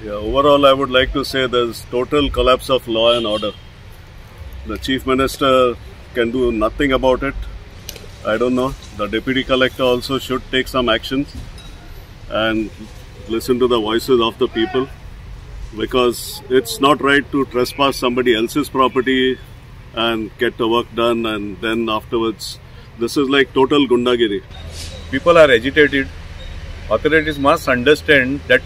Yeah, overall, I would like to say there's total collapse of law and order. The Chief Minister can do nothing about it. I don't know. The Deputy Collector also should take some action and listen to the voices of the people, because it's not right to trespass somebody else's property and get the work done, and then afterwards, this is like total gundagiri. People are agitated. Authorities must understand that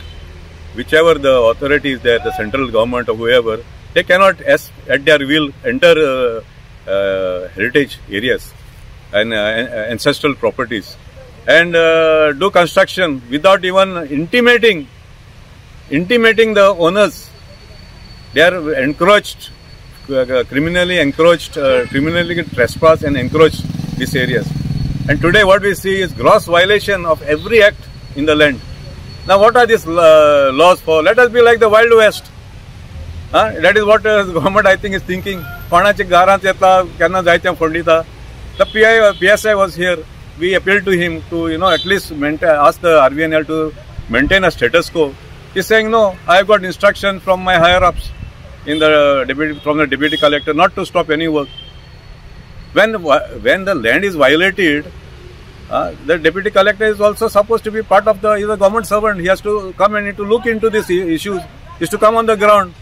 whichever the authority is there, the central government or whoever, they cannot at their will enter heritage areas and ancestral properties and do construction without even intimating the owners. They are encroached, criminally trespass and encroached these areas. And today what we see is gross violation of every act in the land. Now what are these laws for? Let us be like the Wild West. That is what the government, I think, is thinking. The PSI was here. We appealed to him to, at least ask the RVNL to maintain a status quo. He's saying, no, I have got instruction from my higher-ups from the Deputy Collector not to stop any work. When the land is violated, the Deputy Collector is also supposed to be part of he's a government servant. He has to come and to look into these issues. He has to come on the ground.